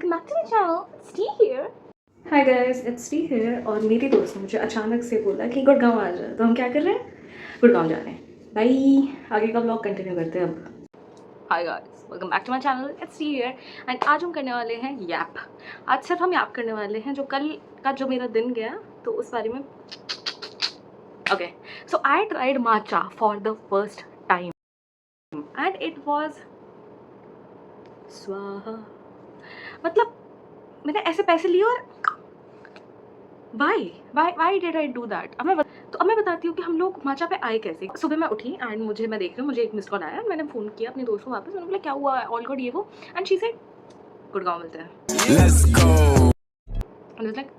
welcome back to my channel. It's T here. Hi guys, it's T here. और मेरी दोस्त ने मुझे अचानक से बोला कि गुड़गांव आ जा, तो हम क्या कर रहे हैं, गुड़गांव जा रहे हैं। बाय, आगे का ब्लॉग कंटिन्यू करते हैं अब। Hi guys, welcome back to my channel. It's T here. And आज हम करने वाले हैं यैप। आज सिर्फ हम यैप करने वाले हैं, जो कल का जो मेरा दिन गया तो उस बारे में। Okay, so I tried matcha for the first time and it was स्वाहा। मतलब मैंने ऐसे पैसे लिए और why did I do that. अब मैं बताती हूँ कि हम लोग माचा पे आए कैसे। सुबह मैं उठी एंड मैं देख रही हूँ, मुझे एक मिस कॉल आया। मैंने फ़ोन किया अपने दोस्त को वापस, मैंने बोला क्या हुआ, ऑल गुड ये वो, एंड शी सेड गुड़गांव मिलते हैं। लाइक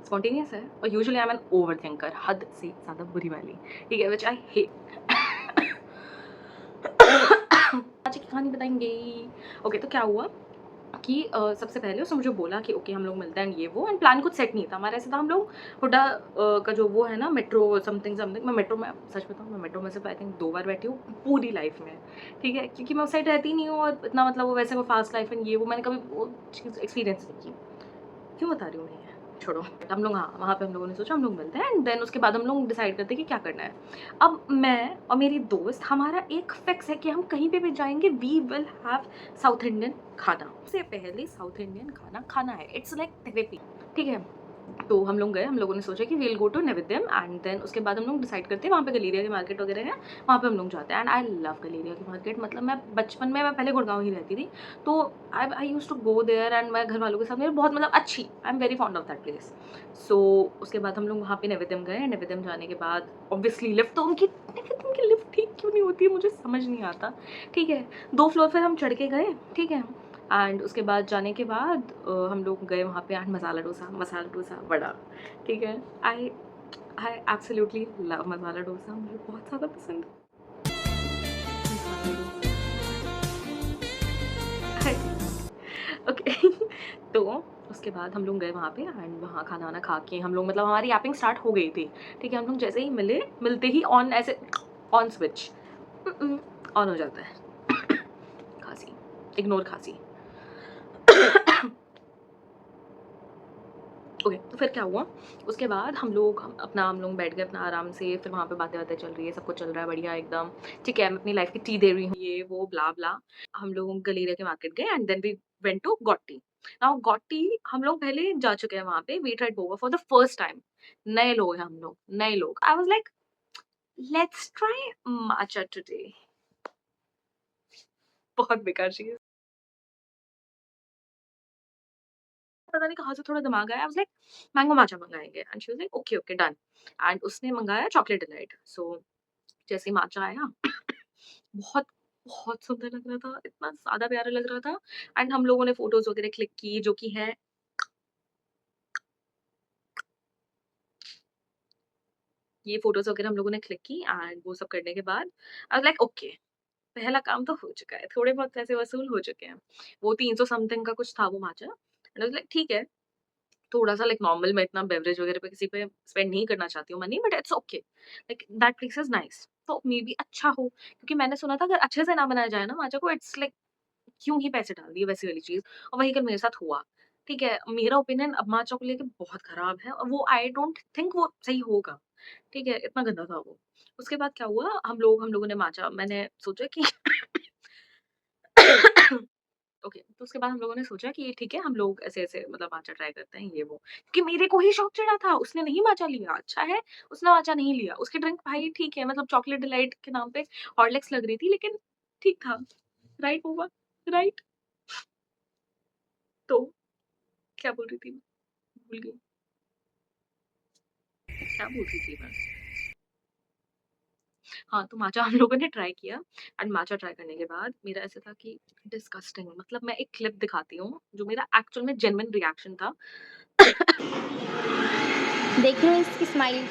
स्पॉन्टेनियस है, और usually I am an over thinker, हद से ज़्यादा बुरी वाली, ठीक है, विच आई हेट। आज की कहानी बताएंगे। ओके, तो क्या हुआ कि सबसे पहले उसने मुझे बोला कि ओके हम लोग मिलते हैं ये वो, एंड प्लान कुछ सेट नहीं था हमारा। ऐसा था हम लोग हुडा का जो वो है ना, मेट्रो समथिंग, मैं मेट्रो में, सच बताऊँ, मैं मेट्रो में सिर्फ आई थिंक 2 बार बैठी हूँ पूरी लाइफ में, ठीक है, क्योंकि मैं उस साइड रहती नहीं हूँ और इतना मतलब वो वैसे वो फास्ट लाइफ एंड ये वो मैंने कभी वो चीज़ एक्सपीरियंस नहीं की। क्यों बता रही हूँ मैं, छोड़ो। हम लोग, हाँ, वहाँ पे हम लोगों ने सोचा हम लोग मिलते हैं, एंड देन उसके बाद हम लोग डिसाइड करते हैं कि क्या करना है। अब मैं और मेरी दोस्त, हमारा एक फिक्स है कि हम कहीं पे भी जाएंगे, we will have South Indian खाना। उससे पहले साउथ इंडियन खाना खाना है, इट्स लाइक थेरेपी, ठीक है। तो हम लोग गए, हम लोगों ने सोचा कि we'll go to Naivedyam, and then उसके बाद हम लोग डिसाइड करते हैं वहाँ पे गलेरिया की मार्केट वगैरह है, वहाँ पे हम लोग जाते हैं। एंड आई लव गलेरिया की मार्केट। मतलब मैं बचपन में, मैं पहले गुड़गांव ही रहती थी, तो I use to go there, and मैं घर वालों के साथ मेरे बहुत मतलब अच्छी, I am very fond of that place. So उसके बाद हम लोग वहाँ पे नैवेद्यम गए। नैवेद्यम जाने के बाद ऑब्वियसली लिफ्ट तो उनकी, नैवेद्यम की लिफ्ट ठीक क्यों नहीं होती है मुझे समझ नहीं आता, ठीक है। 2 फ्लोर पर हम चढ़ के गए, ठीक है, एंड उसके बाद जाने के बाद हम लोग गए वहाँ पे, एंड मसाला डोसा वड़ा, ठीक है। आई I absolutely love masala dosa, मुझे बहुत ज़्यादा पसंद है। ओके तो उसके बाद हम लोग गए वहाँ पे, एंड वहाँ खाना वाना खा के हम लोग, मतलब हमारी ऐपिंग स्टार्ट हो गई थी, ठीक है। हम लोग जैसे ही मिलते ही ऑन, ऐसे ऑन स्विच ऑन हो जाता है। खांसी, इग्नोर खांसी। ओके, तो फिर क्या हुआ, उसके बाद हम लोग बैठ गए अपना आराम से। फिर वहाँ पे बातें चल रही है, सब कुछ चल रहा है बढ़िया एकदम, ठीक है। मैं अपनी लाइफ की टी दे रही हूँ, ये वो ब्ला ब्ला। हम लोग गलेरिया के मार्केट गए, and then we went to गॉटी। नाउ गॉटी हम लोग पहले जा चुके हैं वहाँ पे, we tried boba for the first time. नए लोग हैं हम लोग, नए लोग। I was like let's try matcha today. बहुत बेकार चीज, पता नहीं कहाँ से थोड़ा दिमाग आया। I was like mango matcha मंगाएंगे, and she was like okay okay done. And उसने मंगाया चॉकलेट डिलाइट। सो जैसे ही माचा आया, बहुत बहुत सुंदर लग रहा था, इतना ज़्यादा प्यारा लग रहा था। एंड हम लोगों ने फ़ोटोज़ वगैरह क्लिक की, जो कि है, ये फ़ोटोज़ वगैरह हम लोगों ने क्लिक की, एंड वो सब करने के बाद आई वाज़ लाइक ओके, पहला काम तो हो चुका है, थोड़े बहुत पैसे वसूल हो चुके हैं। वो 300 समथिंग का कुछ था वो माचा, एंड आई वाज़ लाइक ठीक है, थोड़ा-सा लाइक नॉर्मल, मैं इतना बेवरेज वगैरह पे किसी पे स्पेंड नहीं करना चाहती हूँ money, but it's okay, like that place is nice. तो मे बी अच्छा हो, क्योंकि मैंने सुना था अगर अच्छे से ना बनाया जाए ना माचा को, इट्स लाइक क्यों ही पैसे डाल दिए, वैसी वाली चीज़। और वही कल मेरे साथ हुआ, ठीक है। मेरा ओपिनियन अब माचा को लेके बहुत खराब है, और वो आई डोंट थिंक वो सही होगा, ठीक है, इतना गंदा था वो। उसके बाद क्या हुआ, हम लोगों ने माचा, मैंने सोचा कि ओके, तो उसके बाद हम लोगों ने सोचा कि ठीक है, हम लोग ऐसे-ऐसे मतलब माचा ट्राई करते हैं ये वो। क्योंकि मेरे को ही शौक चढ़ा था, उसने नहीं माचा लिया, अच्छा है, उसने माचा नहीं लिया। उसकी ड्रिंक भाई ठीक है, मतलब चॉकलेट डिलाइट के नाम पे हॉर्लिक्स लग रही थी, लेकिन ठीक था। राइट होगा, राइट? तो क्या बोल रही थी मैं? भूल गई। क्या बोल रही थी मैं? हाँ, तो माचा हम लोगों ने ट्राई किया, एंड माचा ट्राई करने के बाद मेरा ऐसा था कि डिस्गस्टिंग, मतलब मैं एक क्लिप दिखाती हूँ, जो मेरा एक्चुअल में जेन्युइन रिएक्शन था। देख लो इसकी स्माइल।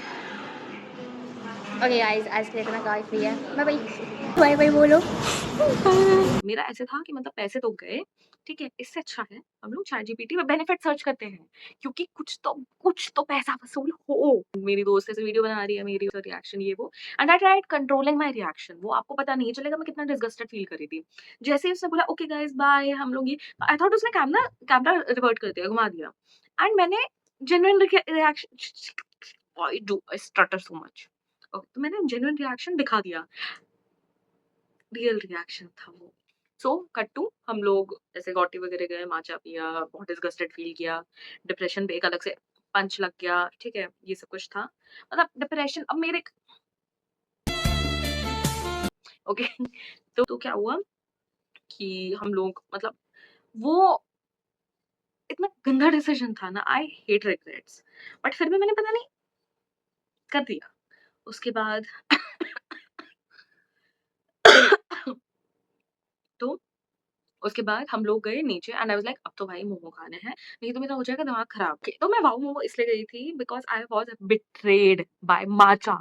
ओके गाइस, आज के लिए इतना काफ़ी है। Bye bye. बाय बाय बोलो। मेरा ऐसे था कि मतलब पैसे तो गए, ठीक है? इससे अच्छा है हम लोग चैटजीपीटी में बेनिफिट सर्च करते हैं, क्योंकि कुछ तो पैसा वसूल हो। मेरी दोस्त ऐसे वीडियो बना रही है, मेरी रिएक्शन ये वो, and I tried controlling my reaction. वो आपको पता नहीं चलेगा मैं कितना डिसगस्टेड फील कर रही थी। जैसे ही उसने बोला ओके गाइस बाय, हम लोग ये, आई थॉट उसने कैमरा कैमरा रिवर्ट कर दिया, घुमा दिया, एंड मैंने genuine reaction, why do I stutter so much? Okay, तो मैंने जेन्युइन रिएक्शन दिखा दिया, रियल रिएक्शन था वो। सो कट टू हम लोग ऐसे गॉटी वगैरह गए, माचा पिया, बहुत डिस्गस्टेड फील किया, डिप्रेशन पे एक अलग से पंच लग गया, ठीक है? ये सब कुछ था। मतलब डिप्रेशन अब मेरे ओके तो क्या हुआ कि हम लोग मतलब वो इतना गंदा डिसीजन था ना, आई हेट रिग्रेट्स, बट फिर भी मैंने पता नहीं कर दिया। उसके बाद तो उसके बाद हम लोग गए नीचे एंड आई वाज़ लाइक अब तो भाई मोमो खाने हैं, नहीं तो मेरा हो जाएगा दिमाग खराब। तो मैं वाओ मोमो इसलिए गई थी because I was betrayed by matcha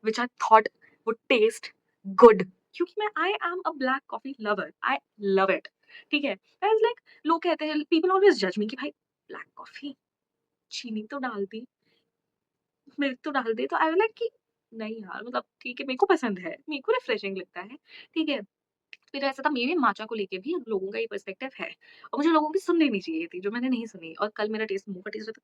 which I thought would taste good, क्योंकि मैं I am a black coffee lover, I love it, ठीक है? आई वाज़ लाइक लोग कहते हैं पीपल ऑलवेज़ जज मी कि भाई ब्लैक कॉफी, चीनी तो डाल दी, मिल्क तो डाल दे, तो आई वाज़ लाइक कि नहीं यार मतलब ठीक है, मेरे को पसंद है, मेरे को रिफ्रेशिंग लगता है, ठीक है? फिर ऐसा था मेरे माचा को लेके भी लोगों का ये पर्सपेक्टिव है और मुझे लोगों की सुन लेनी चाहिए थी, जो मैंने नहीं सुनी, और कल मेरा टेस्ट मुँह का टेस्ट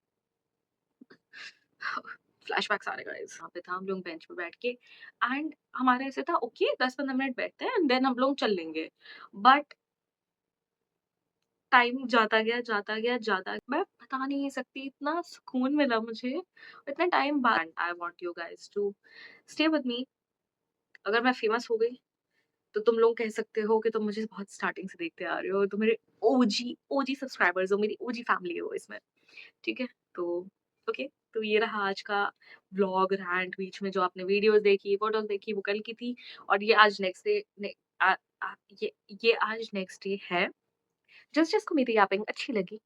फ्लैशबैक्स आ रहे गाइस। वहाँ पे था हम लोग बेंच पे बैठ के एंड हमारा ऐसे था ओके 10-15 मिनट बैठते हैं एंड देन हम लोग चल लेंगे। बट टाइम जाता गया, मैं बता नहीं सकती इतना सुकून मिला मुझे इतने टाइम बाद। I want you guys to stay with me. अगर मैं फेमस हो गई तो तुम लोग कह सकते हो कि तुम मुझे बहुत स्टार्टिंग से देखते आ रहे हो, तो मेरे ओजी ओजी सब्सक्राइबर्स हो, मेरी ओजी फैमिली हो इसमें, ठीक है? तो ओके, तो ये रहा आज का व्लॉग रैंट। बीच में जो आपने वीडियोस देखी, फोटोज देखी, वो कल की थी और ये आज नेक्स्ट डे आ, आ, ये आज नेक्स्ट डे है। जिसको मेरी यापिंग अच्छी लगी,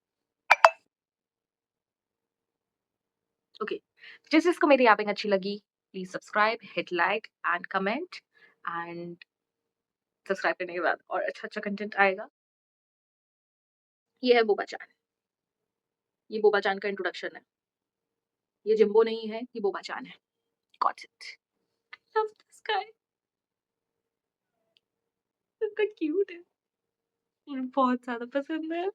ओके, जिसको मेरी यापिंग अच्छी लगी, please subscribe, hit like and comment, and subscribe करने के बाद और अच्छा अच्छा कंटेंट आएगा। ये है बोबा चान, ये बोबा चान का इंट्रोडक्शन है। ये जिम्बो नहीं है, ये बोबा चान है। Got it. Love this guy, इतना क्यूट है, मुझे बहुत ज्यादा पसंद है।